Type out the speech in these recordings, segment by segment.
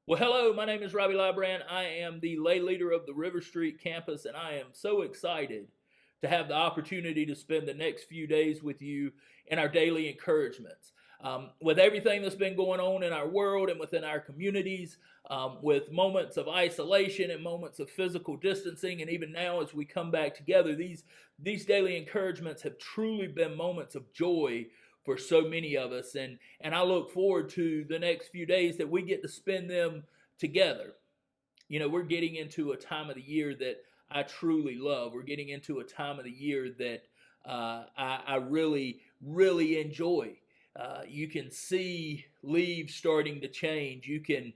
Well, hello, my name is Robby Lybrand. I am the lay leader of the River Street campus, and I am so excited to have the opportunity to spend the next few days with you in our daily encouragements. With everything that's been going on in our world and within our communities, with moments of isolation and moments of physical distancing, and even now as we come back together, these daily encouragements have truly been moments of joy for so many of us. And I look forward to the next few days that we get to spend them together. You know, we're getting into a time of the year that I truly love. We're getting into a time of the year that I really, really enjoy. You can see leaves starting to change. You can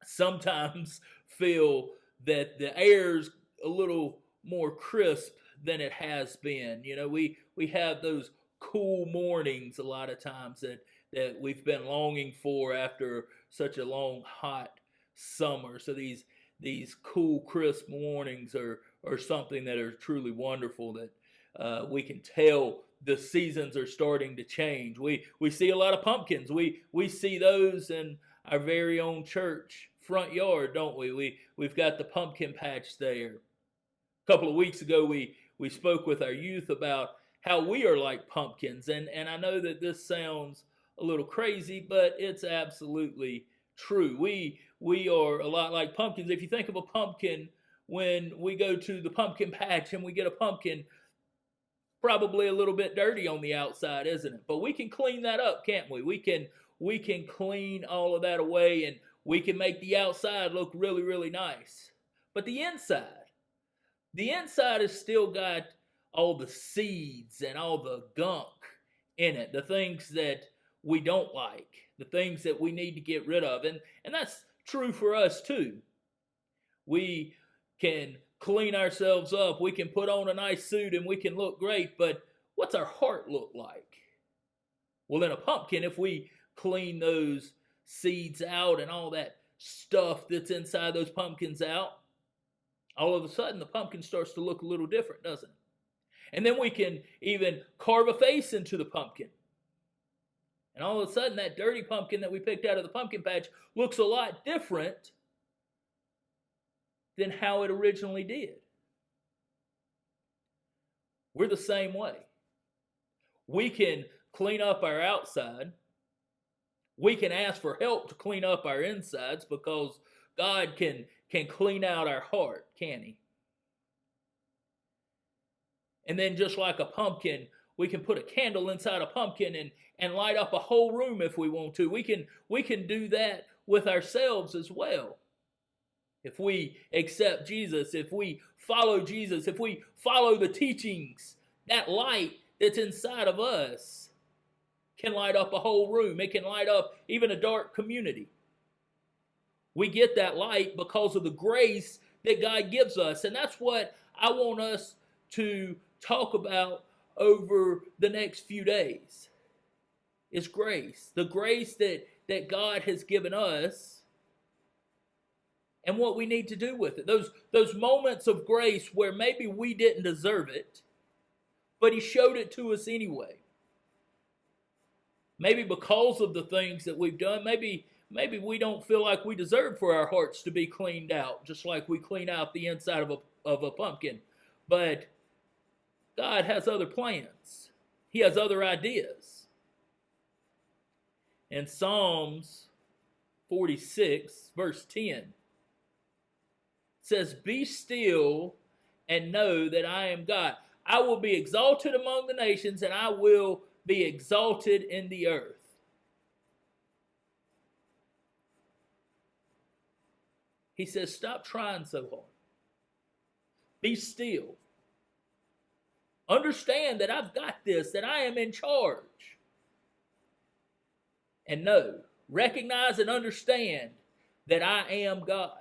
sometimes feel that the air's a little more crisp than it has been. You know, we have those cool mornings a lot of times that we've been longing for after such a long hot summer. So these cool crisp mornings are something that are truly wonderful, that we can tell the seasons are starting to change. We see a lot of pumpkins. We see those in our very own church front yard, don't we? We've got the pumpkin patch there. A couple of weeks ago, we spoke with our youth about how we are like pumpkins, and I know that this sounds a little crazy, but it's absolutely true. We are a lot like pumpkins. If you think of a pumpkin, when we go to the pumpkin patch and we get a pumpkin, probably a little bit dirty on the outside, isn't it? But we can clean that up, can't we? We can clean all of that away, and we can make the outside look really, really nice. But the inside has still got all the seeds and all the gunk in it, the things that we don't like, the things that we need to get rid of. And that's true for us too. We can clean ourselves up, we can put on a nice suit, and we can look great, but what's our heart look like? Well, in a pumpkin, if we clean those seeds out and all that stuff that's inside those pumpkins out, all of a sudden the pumpkin starts to look a little different, doesn't it? And then we can even carve a face into the pumpkin. And all of a sudden that dirty pumpkin that we picked out of the pumpkin patch looks a lot different than how it originally did. We're the same way. We can clean up our outside. We can ask for help to clean up our insides, because God can clean out our heart, can He? And then just like a pumpkin, we can put a candle inside a pumpkin and light up a whole room if we want to. We can do that with ourselves as well. If we accept Jesus, if we follow Jesus, if we follow the teachings, that light that's inside of us can light up a whole room. It can light up even a dark community. We get that light because of the grace that God gives us. And that's what I want us to talk about over the next few days. Is grace. The grace that God has given us, and what we need to do with it. Those moments of grace where maybe we didn't deserve it, but He showed it to us anyway. Maybe because of the things that we've done, maybe we don't feel like we deserve for our hearts to be cleaned out, just like we clean out the inside of a pumpkin. But God has other plans. He has other ideas. In Psalms 46, verse 10, says, "Be still and know that I am God. I will be exalted among the nations, and I will be exalted in the earth." He says, stop trying so hard. Be still. Understand that I've got this, that I am in charge. And know, recognize and understand that I am God.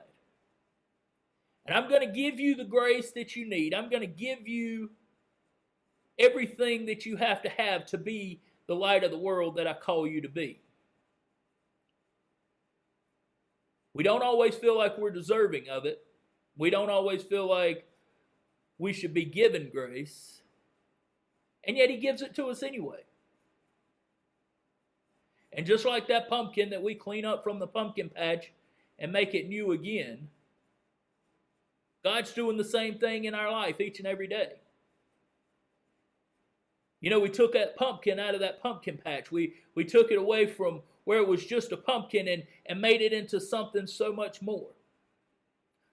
And I'm going to give you the grace that you need. I'm going to give you everything that you have to be the light of the world that I call you to be. We don't always feel like we're deserving of it. We don't always feel like we should be given grace. And yet He gives it to us anyway. And just like that pumpkin that we clean up from the pumpkin patch and make it new again, God's doing the same thing in our life each and every day. You know, we took that pumpkin out of that pumpkin patch. We took it away from where it was just a pumpkin and made it into something so much more.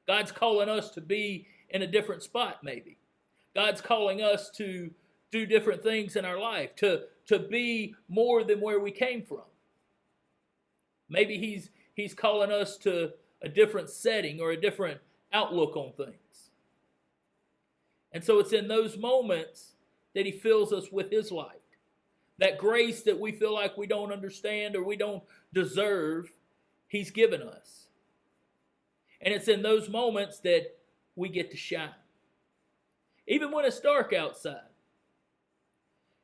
God's calling us to be in a different spot, maybe. God's calling us to do different things in our life, to be more than where we came from. Maybe he's calling us to a different setting or a different outlook on things. And so it's in those moments that he fills us with his light. That grace that we feel like we don't understand or we don't deserve, he's given us. And it's in those moments that we get to shine. Even when it's dark outside.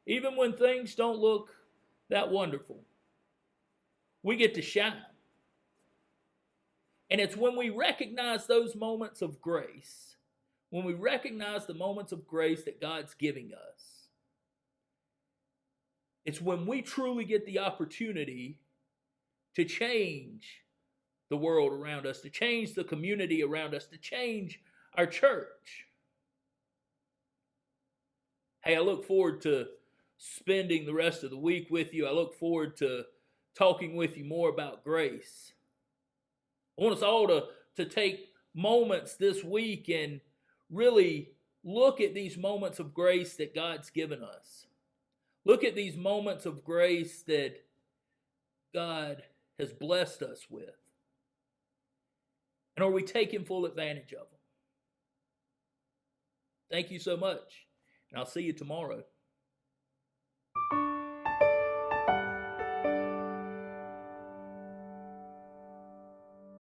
Even when things don't look that wonderful. We get to shine. And it's when we recognize those moments of grace, when we recognize the moments of grace that God's giving us, it's when we truly get the opportunity to change the world around us, to change the community around us, to change our church. Hey, I look forward to spending the rest of the week with you. I look forward to talking with you more about grace. I want us all to take moments this week and really look at these moments of grace that God's given us. Look at these moments of grace that God has blessed us with. And are we taking full advantage of them? Thank you so much, and I'll see you tomorrow.